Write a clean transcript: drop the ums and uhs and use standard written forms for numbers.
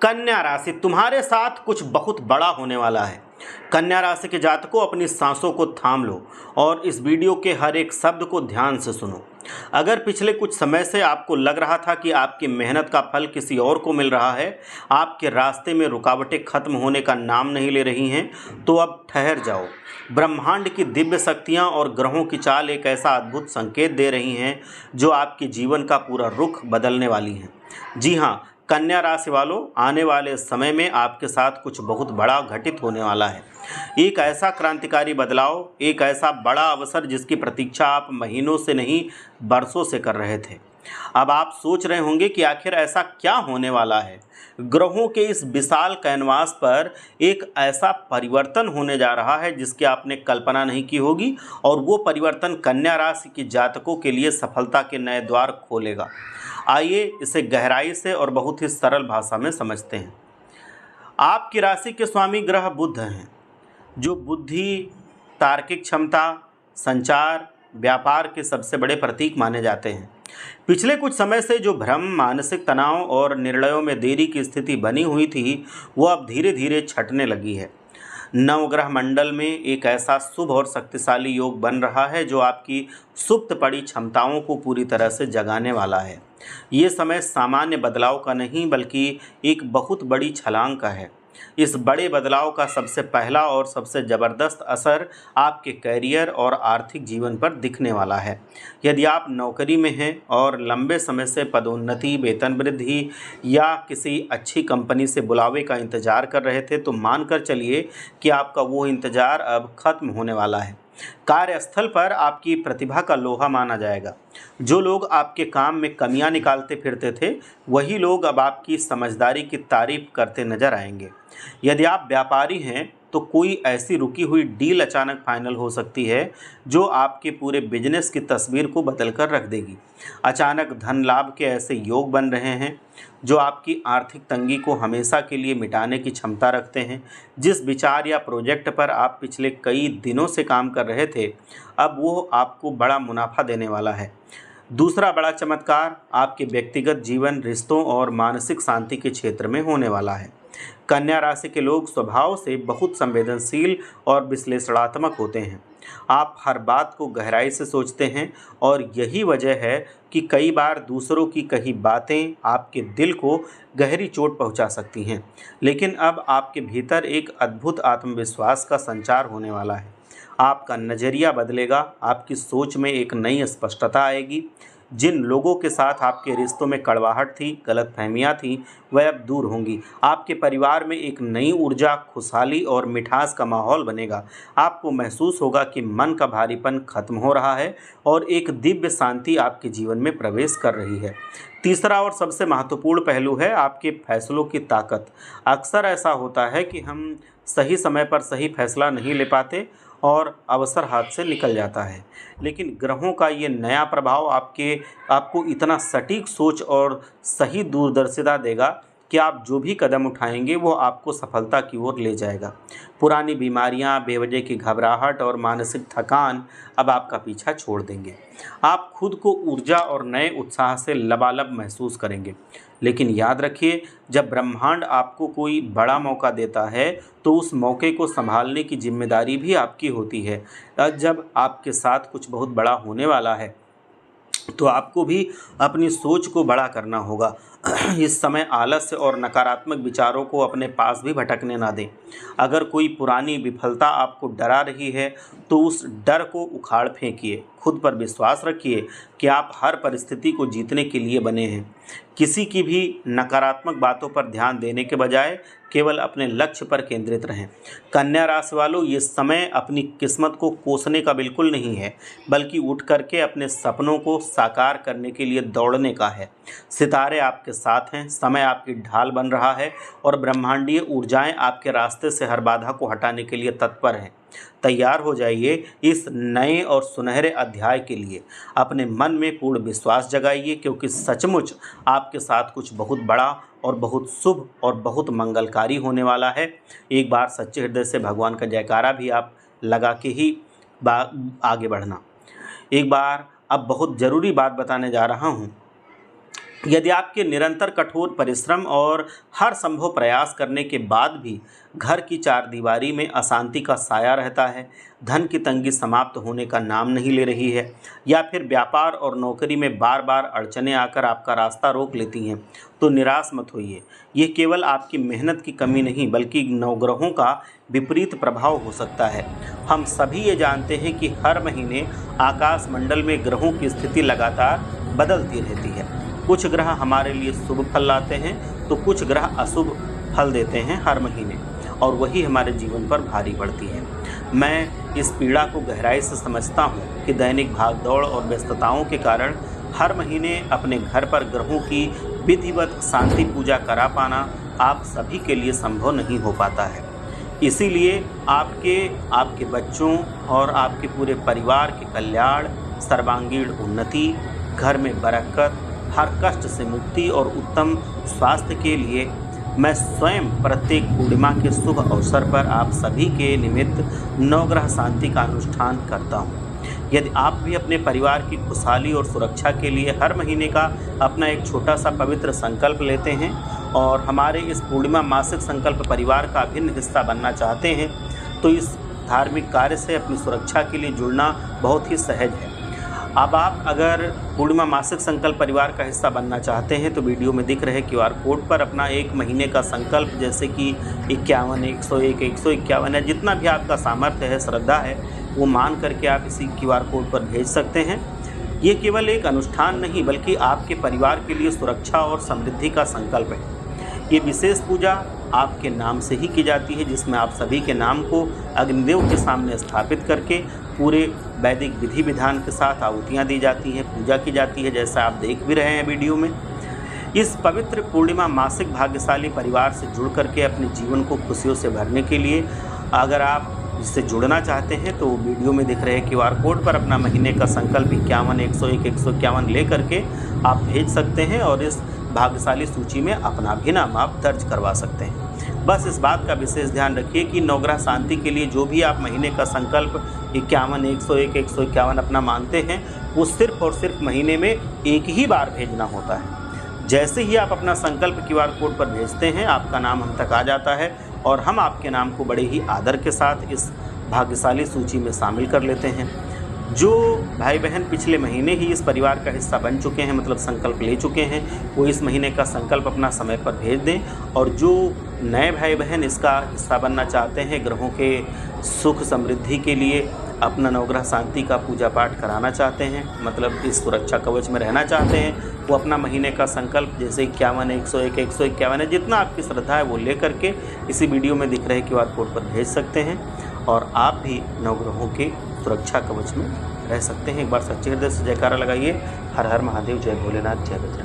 कन्या राशि, तुम्हारे साथ कुछ बहुत बड़ा होने वाला है। कन्या राशि के जातकों, अपनी सांसों को थाम लो और इस वीडियो के हर एक शब्द को ध्यान से सुनो। अगर पिछले कुछ समय से आपको लग रहा था कि आपकी मेहनत का फल किसी और को मिल रहा है, आपके रास्ते में रुकावटें खत्म होने का नाम नहीं ले रही हैं, तो अब ठहर जाओ। ब्रह्मांड की दिव्य शक्तियाँ और ग्रहों की चाल एक ऐसा अद्भुत संकेत दे रही हैं जो आपके जीवन का पूरा रुख बदलने वाली हैं। जी हाँ, कन्या राशि वालों, आने वाले समय में आपके साथ कुछ बहुत बड़ा घटित होने वाला है। एक ऐसा क्रांतिकारी बदलाव, एक ऐसा बड़ा अवसर जिसकी प्रतीक्षा आप महीनों से नहीं बरसों से कर रहे थे। अब आप सोच रहे होंगे कि आखिर ऐसा क्या होने वाला है। ग्रहों के इस विशाल कैनवास पर एक ऐसा परिवर्तन होने जा रहा है जिसकी आपने कल्पना नहीं की होगी, और वो परिवर्तन कन्या राशि के जातकों के लिए सफलता के नए द्वार खोलेगा। आइए इसे गहराई से और बहुत ही सरल भाषा में समझते हैं। आपकी राशि के स्वामी ग्रह बुध हैं, जो बुद्धि, तार्किक क्षमता, संचार, व्यापार के सबसे बड़े प्रतीक माने जाते हैं। पिछले कुछ समय से जो भ्रम, मानसिक तनाव और निर्णयों में देरी की स्थिति बनी हुई थी, वो अब धीरे धीरे छटने लगी है। नवग्रह मंडल में एक ऐसा शुभ और शक्तिशाली योग बन रहा है जो आपकी सुप्त पड़ी क्षमताओं को पूरी तरह से जगाने वाला है। ये समय सामान्य बदलाव का नहीं, बल्कि एक बहुत बड़ी छलांग का है। इस बड़े बदलाव का सबसे पहला और सबसे ज़बरदस्त असर आपके कैरियर और आर्थिक जीवन पर दिखने वाला है। यदि आप नौकरी में हैं और लंबे समय से पदोन्नति, वेतन वृद्धि या किसी अच्छी कंपनी से बुलावे का इंतज़ार कर रहे थे, तो मानकर चलिए कि आपका वो इंतज़ार अब खत्म होने वाला है। कार्यस्थल पर आपकी प्रतिभा का लोहा माना जाएगा। जो लोग आपके काम में कमियां निकालते फिरते थे, वही लोग अब आपकी समझदारी की तारीफ करते नजर आएंगे। यदि आप व्यापारी हैं, तो कोई ऐसी रुकी हुई डील अचानक फाइनल हो सकती है जो आपके पूरे बिजनेस की तस्वीर को बदल कर रख देगी। अचानक धन लाभ के ऐसे योग बन रहे हैं जो आपकी आर्थिक तंगी को हमेशा के लिए मिटाने की क्षमता रखते हैं। जिस विचार या प्रोजेक्ट पर आप पिछले कई दिनों से काम कर रहे थे, अब वो आपको बड़ा मुनाफा देने वाला है। दूसरा बड़ा चमत्कार आपके व्यक्तिगत जीवन, रिश्तों और मानसिक शांति के क्षेत्र में होने वाला है। कन्या राशि के लोग स्वभाव से बहुत संवेदनशील और विश्लेषणात्मक होते हैं। आप हर बात को गहराई से सोचते हैं, और यही वजह है कि कई बार दूसरों की कही बातें आपके दिल को गहरी चोट पहुंचा सकती हैं। लेकिन अब आपके भीतर एक अद्भुत आत्मविश्वास का संचार होने वाला है। आपका नज़रिया बदलेगा, आपकी सोच में एक नई स्पष्टता आएगी। जिन लोगों के साथ आपके रिश्तों में कड़वाहट थी, गलतफहमियां थीं, वह अब दूर होंगी। आपके परिवार में एक नई ऊर्जा, खुशहाली और मिठास का माहौल बनेगा। आपको महसूस होगा कि मन का भारीपन खत्म हो रहा है और एक दिव्य शांति आपके जीवन में प्रवेश कर रही है। तीसरा और सबसे महत्वपूर्ण पहलू है आपके फैसलों की ताकत। अक्सर ऐसा होता है कि हम सही समय पर सही फैसला नहीं ले पाते और अवसर हाथ से निकल जाता है। लेकिन ग्रहों का ये नया प्रभाव आपको इतना सटीक सोच और सही दूरदर्शिता देगा कि आप जो भी कदम उठाएंगे वो आपको सफलता की ओर ले जाएगा। पुरानी बीमारियां, बेवजह की घबराहट और मानसिक थकान अब आपका पीछा छोड़ देंगे। आप खुद को ऊर्जा और नए उत्साह से लबालब महसूस करेंगे। लेकिन याद रखिए, जब ब्रह्मांड आपको कोई बड़ा मौका देता है, तो उस मौके को संभालने की जिम्मेदारी भी आपकी होती है। जब आपके साथ कुछ बहुत बड़ा होने वाला है, तो आपको भी अपनी सोच को बड़ा करना होगा। इस समय आलस्य और नकारात्मक विचारों को अपने पास भी भटकने ना दें। अगर कोई पुरानी विफलता आपको डरा रही है, तो उस डर को उखाड़ फेंकिए। खुद पर विश्वास रखिए कि आप हर परिस्थिति को जीतने के लिए बने हैं। किसी की भी नकारात्मक बातों पर ध्यान देने के बजाय केवल अपने लक्ष्य पर केंद्रित रहें। कन्या राशि वालों, ये समय अपनी किस्मत को कोसने का बिल्कुल नहीं है, बल्कि उठ करके अपने सपनों को साकार करने के लिए दौड़ने का है। सितारे आपके साथ हैं, समय आपकी ढाल बन रहा है और ब्रह्मांडीय ऊर्जाएं आपके रास्ते से हर बाधा को हटाने के लिए तत्पर हैं। तैयार हो जाइए इस नए और सुनहरे अध्याय के लिए। अपने मन में पूर्ण विश्वास जगाइए, क्योंकि सचमुच आपके साथ कुछ बहुत बड़ा और बहुत शुभ और बहुत मंगलकारी होने वाला है। एक बार सच्चे हृदय से भगवान का जयकारा भी आप लगा के ही आगे बढ़ना। एक बार अब बहुत ज़रूरी बात बताने जा रहा हूँ। यदि आपके निरंतर कठोर परिश्रम और हर संभव प्रयास करने के बाद भी घर की चारदीवारी में अशांति का साया रहता है, धन की तंगी समाप्त होने का नाम नहीं ले रही है, या फिर व्यापार और नौकरी में बार बार अड़चनें आकर आपका रास्ता रोक लेती हैं, तो निराश मत होइए। ये केवल आपकी मेहनत की कमी नहीं बल्कि नवग्रहों का विपरीत प्रभाव हो सकता है। हम सभी ये जानते हैं कि हर महीने आकाश मंडल में ग्रहों की स्थिति लगातार बदलती रहती है। कुछ ग्रह हमारे लिए शुभ फल लाते हैं तो कुछ ग्रह अशुभ फल देते हैं हर महीने, और वही हमारे जीवन पर भारी पड़ती है। मैं इस पीड़ा को गहराई से समझता हूँ कि दैनिक भागदौड़ और व्यस्तताओं के कारण हर महीने अपने घर पर ग्रहों की विधिवत शांति पूजा करा पाना आप सभी के लिए संभव नहीं हो पाता है। इसीलिए आपके बच्चों और आपके पूरे परिवार के कल्याण, सर्वांगीण उन्नति, घर में बरकत, हर कष्ट से मुक्ति और उत्तम स्वास्थ्य के लिए मैं स्वयं प्रत्येक पूर्णिमा के शुभ अवसर पर आप सभी के निमित्त नवग्रह शांति का अनुष्ठान करता हूँ। यदि आप भी अपने परिवार की खुशहाली और सुरक्षा के लिए हर महीने का अपना एक छोटा सा पवित्र संकल्प लेते हैं और हमारे इस पूर्णिमा मासिक संकल्प परिवार का अभिन्न हिस्सा बनना चाहते हैं, तो इस धार्मिक कार्य से अपनी सुरक्षा के लिए जुड़ना बहुत ही सहज है। अब आप अगर पूर्णिमा मासिक संकल्प परिवार का हिस्सा बनना चाहते हैं तो वीडियो में दिख रहे QR कोड पर अपना एक महीने का संकल्प, जैसे कि 51, 101, 151 है, जितना भी आपका सामर्थ्य है, श्रद्धा है, वो मान करके आप इसी QR कोड पर भेज सकते हैं। ये केवल एक अनुष्ठान नहीं बल्कि आपके परिवार के लिए सुरक्षा और समृद्धि का संकल्प है। ये विशेष पूजा आपके नाम से ही की जाती है, जिसमें आप सभी के नाम को अग्निदेव के सामने स्थापित करके पूरे वैदिक विधि विधान के साथ आहुतियाँ दी जाती हैं, पूजा की जाती है, जैसा आप देख भी रहे हैं वीडियो में। इस पवित्र पूर्णिमा मासिक भाग्यशाली परिवार से जुड़ करके अपने जीवन को खुशियों से भरने के लिए अगर आप इससे जुड़ना चाहते हैं तो वीडियो में दिख रहे QR कोड पर अपना महीने का संकल्प 51, 101, 151 ले करके आप भेज सकते हैं और इस भाग्यशाली सूची में अपना भी नाम आप दर्ज करवा सकते हैं। बस इस बात का विशेष ध्यान रखिए कि नवग्रह शांति के लिए जो भी आप महीने का संकल्प 51, 101, 151 अपना मानते हैं, वो सिर्फ और सिर्फ महीने में एक ही बार भेजना होता है। जैसे ही आप अपना संकल्प QR कोड पर भेजते हैं, आपका नाम हम तक आ जाता है और हम आपके नाम को बड़े ही आदर के साथ इस भाग्यशाली सूची में शामिल कर लेते हैं। जो भाई बहन पिछले महीने ही इस परिवार का हिस्सा बन चुके हैं, मतलब संकल्प ले चुके हैं, वो इस महीने का संकल्प अपना समय पर भेज दें, और जो नए भाई बहन इसका हिस्सा बनना चाहते हैं, ग्रहों के सुख समृद्धि के लिए अपना नवग्रह शांति का पूजा पाठ कराना चाहते हैं, मतलब इस सुरक्षा कवच में रहना चाहते हैं, वो अपना महीने का संकल्प जैसे 51, 101, 151 है, जितना आपकी श्रद्धा है वो ले करके इसी वीडियो में दिख रहे QR कोड पर भेज सकते हैं और आप भी नवग्रहों के सुरक्षा कवच में रह सकते हैं। एक बार सच्चे हृदय से जयकारा लगाइए। हर हर महादेव, जय भोलेनाथ, जय बजरंग।